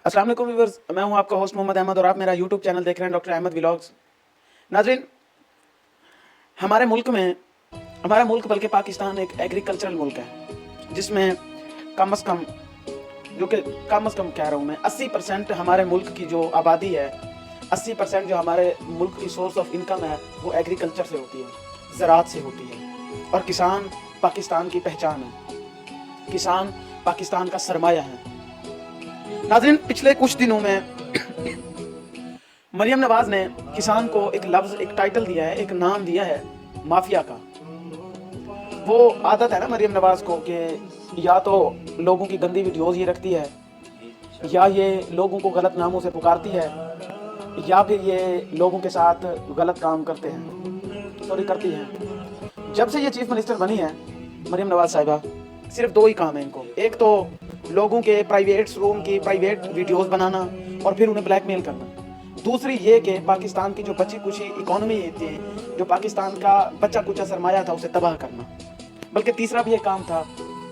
अस्सलाम वालेकुम व्यूअर्स, मैं हूं आपका होस्ट मोहम्मद अहमद और आप मेरा यूट्यूब चैनल देख रहे हैं डॉक्टर अहमद व्लॉग्स। नाज़रीन, हमारे मुल्क में हमारा मुल्क बल्कि पाकिस्तान एक एग्रीकल्चरल मुल्क है जिसमें कम अज़ कम कह रहा हूँ मैं 80% हमारे मुल्क की जो आबादी है, 80% जो हमारे मुल्क की सोर्स ऑफ इनकम है वो एग्रीकल्चर से होती है, ज़राअत से होती है। और किसान पाकिस्तान की पहचान है, किसान पाकिस्तान का सरमाया है। नाज़रीन, पिछले कुछ दिनों में मरियम नवाज ने किसान को एक लफ्ज़, एक टाइटल दिया है, एक नाम दिया है माफिया का। वो आदत है ना मरियम नवाज को कि या तो लोगों की गंदी वीडियोज़ ये रखती है, या ये लोगों को गलत नामों से पुकारती है, या फिर ये लोगों के साथ गलत काम करती हैं। जब से ये चीफ मिनिस्टर बनी है मरियम नवाज साहिबा, सिर्फ दो ही काम है इनको। एक तो लोगों के प्राइवेट रूम की प्राइवेट वीडियोस बनाना और फिर उन्हें ब्लैकमेल करना। दूसरी ये कि पाकिस्तान की जो बची कुची इकोनॉमी थी, जो पाकिस्तान का बचा कुचा सरमाया था, उसे तबाह करना। बल्कि तीसरा भी एक काम था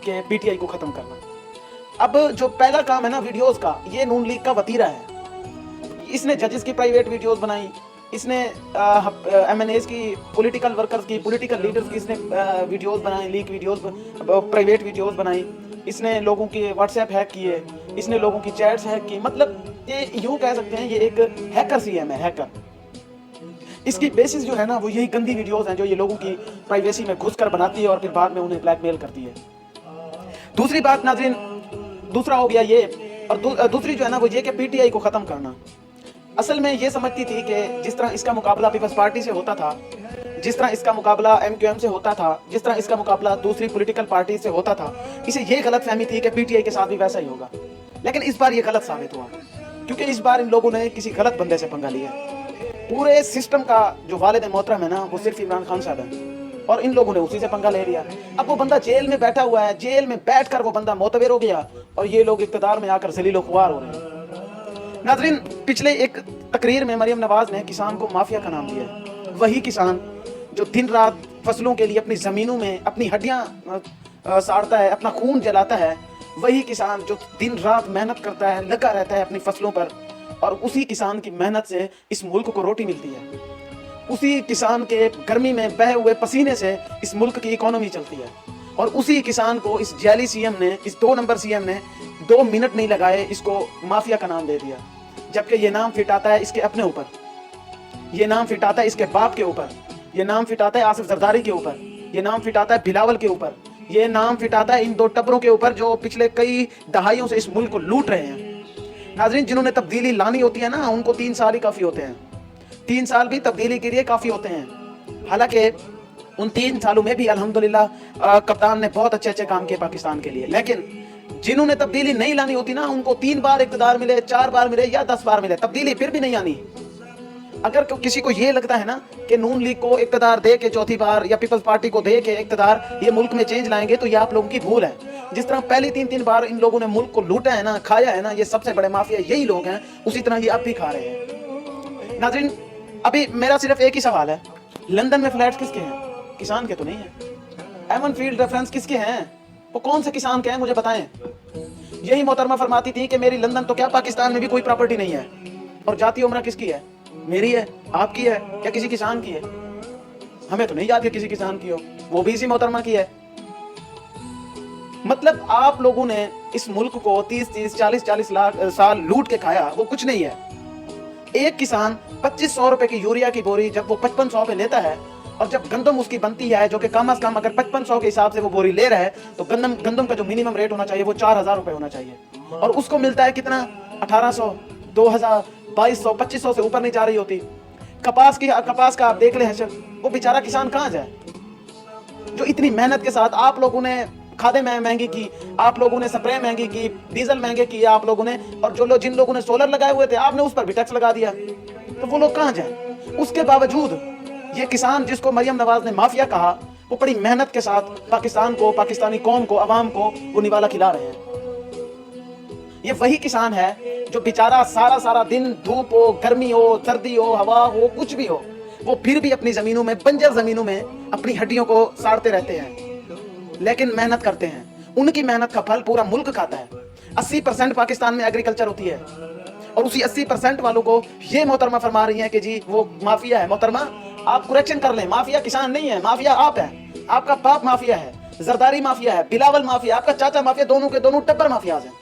कि पीटीआई को ख़त्म करना। अब जो पहला काम है ना वीडियोस का, ये नून लीग का वतीरा है। इसने जजेस की प्राइवेट वीडियोस बनाई, इसने MNAs की, पॉलिटिकल वर्कर्स की, पॉलिटिकल लीडर्स की इसने वीडियोस बनाई, लीक वीडियोस, प्राइवेट वीडियोस बनाई। इसने लोगों के व्हाट्सएप हैक किए, इसने लोगों की चैट्स हैक की। मतलब ये यूँ कह सकते हैं ये एक हैकर सीएम है, हैकर। इसकी बेसिस जो है ना वो यही गंदी वीडियोस हैं जो ये लोगों की प्राइवेसी में घुस कर बनाती है और फिर बाद में उन्हें ब्लैकमेल करती है। दूसरी बात नाज़रीन, दूसरा हो गया ये, और दूसरी जो है ना वो ये कि पीटीआई को ख़त्म करना। असल में ये समझती थी कि जिस तरह इसका मुकाबला पीपल्स पार्टी से होता था, जिस तरह इसका मुकाबला MQM से होता था, जिस तरह इसका मुकाबला दूसरी पॉलिटिकल पार्टी से होता था, इसे ये गलत फहमी थी कि पीटीआई के साथ भी वैसा ही होगा। लेकिन इस बार ये गलत साबित हुआ, क्योंकि इस बार इन लोगों ने किसी गलत बंदे से पंगा लिया। पूरे सिस्टम का जो वालिद मोहतरम है ना वो सिर्फ इमरान खान साहब है, और इन लोगों ने उसी से पंगा ले लिया। अब वो बंदा जेल में बैठा हुआ है, जेल में बैठ कर वो बंदा मोतबर हो गया और ये लोग इक़्तिदार में आकर ज़लील ख्वार हो रहे हैं। नाज़रीन, पिछले एक तकरीर में मरियम नवाज ने किसान को माफिया का नाम दिया है। वही किसान जो दिन रात फसलों के लिए अपनी ज़मीनों में अपनी हड्डियां साड़ता है, अपना खून जलाता है, वही किसान जो दिन रात मेहनत करता है, लगा रहता है अपनी फसलों पर, और उसी किसान की मेहनत से इस मुल्क को रोटी मिलती है। उसी किसान के गर्मी में बहे हुए पसीने से इस मुल्क की इकोनॉमी चलती है। और उसी किसान को इस जाली सीएम ने, इस 2 नंबर सीएम ने 2 मिनट नहीं लगाए इसको माफिया का नाम दे दिया। जबकि ये नाम फिट आता है इसके अपने ऊपर, ये नाम फिट आता है इसके बाप के ऊपर, ये नाम फिट आता है आसिफ जरदारी के ऊपर, ये नाम फिट आता है बिलावल के ऊपर, ये नाम फिट आता है इन 2 टब्बरों के ऊपर जो पिछले कई दहाइयों से इस मुल्क को लूट रहे हैं। नाज़रीन, जिन्होंने तब्दीली लानी होती है ना, उनको 3 साल ही काफ़ी होते हैं। 3 साल भी तब्दीली के लिए काफ़ी होते हैं। हालांकि उन 3 सालों में भी अल्हम्दुलिल्लाह कप्तान ने बहुत अच्छे काम किए पाकिस्तान के लिए। लेकिन जिन्होंने तब्दीली नहीं लानी होती ना, उनको 3 बार इक़्तिदार मिले, 4 बार मिले या 10 बार मिले, तब्दीली फिर भी नहीं आनी। अगर किसी को ये लगता है ना कि नून लीग को इक़्तिदार दे के चौथी बार या पीपल्स पार्टी को दे के इक़्तिदार ये मुल्क में चेंज लाएंगे, तो ये आप लोगों की भूल है। जिस तरह पहली 3 बार इन लोगों ने मुल्क को लूटा है ना, खाया है ना, ये सबसे बड़े माफिया यही लोग हैं, उसी तरह ये अब भी खा रहे हैं। नाज़रीन, अभी मेरा सिर्फ एक ही सवाल है, लंदन में फ्लैट्स किसके हैं? किसान के तो नहीं है। एवन फील्ड रेफरेंस किसके हैं? वो कौन से किसान के हैं, मुझे बताएं। यही मोहतरमा फरमाती थी कि मेरी लंदन तो क्या पाकिस्तान में भी कोई प्रॉपर्टी नहीं है। और जाती उम्रा किसकी है? मेरी है, आपकी है, या किसी किसान की है? हमें तो नहीं याद कि किसी किसान की हो, वो भी इसी मोहतरमा की है। मतलब आप लोगों ने इस मुल्क को 30-30, 40-40 लाख साल लूट के खाया, वो कुछ नहीं है। एक किसान 2500 रुपए की यूरिया की बोरी जब वो 5500 पे लेता है, और जब गंदम उसकी बनती है जो कि कम अज कम अगर 5500 के हिसाब से वो बोरी ले रहा है, तो गंदम का जो मिनिमम रेट होना चाहिए वो 4000 रुपए होना चाहिए, और उसको मिलता है कितना? 1800, 2000, 2200, 2500 से ऊपर नहीं जा रही होती। कपास का आप देख ले हशर, वो बेचारा किसान कहाँ जाए जो इतनी मेहनत के साथ आप लोगों ने खादें महंगी की, आप लोगों ने स्प्रे महंगी की, डीजल महंगे किए आप लोगों ने, और जिन लोगों ने सोलर लगाए हुए थे आपने उस पर भी टैक्स लगा दिया, तो वो लोग कहाँ जाए? उसके बावजूद ये किसान जिसको मरियम नवाज ने माफिया कहा, वो बड़ी मेहनत के साथ पाकिस्तान को, पाकिस्तानी कौम को, अवाम को वो निवाला खिला रहे हैं। ये वही किसान है जो बेचारा सारा दिन धूप हो, गर्मी हो, सर्दी हो, हवा हो, कुछ भी हो, वो फिर भी अपनी जमीनों में, बंजर जमीनों में अपनी हड्डियों को साड़ते रहते हैं, लेकिन मेहनत करते हैं। उनकी मेहनत का फल पूरा मुल्क खाता है। 80% पाकिस्तान में एग्रीकल्चर होती है और उसी 80% वालों को ये मोहतरमा फरमा रही हैं कि जी वो माफिया है। मोहतरमा आप करेक्शन कर लें, माफिया किसान नहीं है, माफिया आप है, आपका बाप माफिया है, जरदारी माफिया है, बिलावल माफिया, आपका चाचा माफिया, दोनों के दोनों टब्बर माफियाज हैं।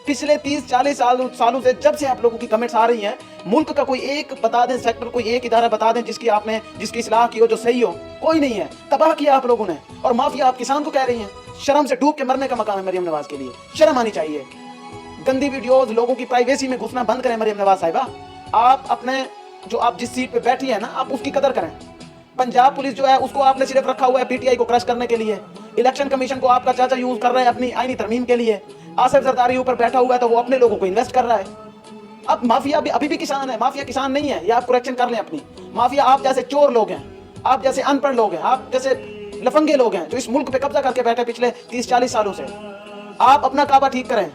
पिछले 30-40 सालों से जब से आप लोगों की कमेंट्स आ रही हैं, मुल्क का कोई एक बता दें सेक्टर, कोई एक इदारा बता दें जिसकी इस्लाह की हो, जो सही हो, कोई नहीं है। तबाह किया आप लोगों ने, और माफिया आप किसान को कह रही हैं। शर्म से डूब के मरने का मकाम है मरियम नवाज के लिए, शर्म आनी चाहिए। गंदी वीडियोस, लोगों की प्राइवेसी में घुसना बंद करें मरियम नवाज साहिबा। आप अपने जो आप जिस सीट पे बैठी है ना, आप उसकी कदर करें। पंजाब पुलिस जो है उसको आपने सिर्फ रखा हुआ है पीटीआई को क्रश करने के लिए। इलेक्शन कमीशन को आपका चाचा यूज कर रहा है अपनी आईनी तरमीम के लिए। आसिफ जरदारी ऊपर बैठा हुआ है तो वो अपने लोगों को इन्वेस्ट कर रहा है। अब माफिया अभी भी किसान है, माफिया किसान नहीं है, ये आप करेक्शन कर लें अपनी। माफिया आप जैसे चोर लोग हैं, आप जैसे अनपढ़ लोग हैं, आप जैसे लफंगे लोग हैं जो इस मुल्क पे कब्जा करके बैठे पिछले 30-40 सालों से। आप अपना काबा ठीक करें,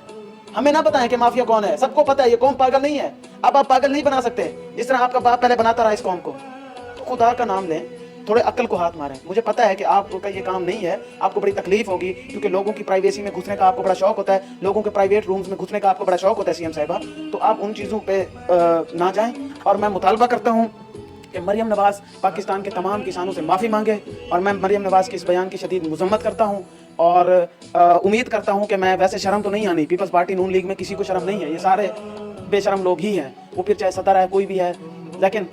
हमें ना पता है कि माफिया कौन है, सबको पता है, ये कौम पागल नहीं है। अब आप पागल नहीं बना सकते जिस तरह आपका बाप पहले बनाता रहा इस कौम को। तो खुदा का नाम लें, थोड़े अक्ल को हाथ मारें। मुझे पता है कि आपका ये काम नहीं है, आपको बड़ी तकलीफ होगी, क्योंकि लोगों की प्राइवेसी में घुसने का आपको बड़ा शौक होता है, लोगों के प्राइवेट रूम्स में घुसने का आपको बड़ा शौक होता है सीएम साहिबा। तो आप उन चीज़ों पे ना जाएं, और मैं मुतालबा करता हूँ कि मरियम नवाज पाकिस्तान के तमाम किसानों से माफ़ी मांगे। और मैं मरियम नवाज के इस बयान की शदीद मजम्मत करता हूँ, और उम्मीद करता हूँ कि मैं, वैसे शर्म तो नहीं आनी, पीपल्स पार्टी नून लीग में किसी को शर्म नहीं है, ये सारे बेशरम लोग ही हैं, वो फिर चाहे सदर है कोई भी है। लेकिन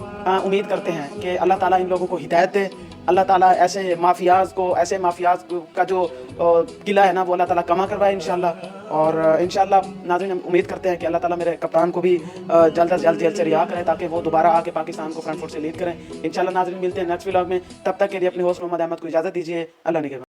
उम्मीद करते हैं कि अल्लाह ताला इन लोगों को हिदायत दे, अल्लाह ताला ऐसे माफियाज का जो किला है ना, वो अल्लाह ताला कमा करवाए इंशाल्लाह। और इंशाल्लाह नाज़रीन, हम उम्मीद करते हैं कि अल्लाह ताला मेरे कप्तान को भी जल्द से जल्द जेल से रिहा करें, ताकि वो दोबारा आके पाकिस्तान को फ्रंट फुट से लीड करें इंशाल्लाह। नाज़रीन, मिलते हैं नेक्स्ट व्लॉग में, तब तक के लिए अपने होस्ट मोहम्मद अहमद को इजाज़त दीजिए। अल्लाह निगहबान।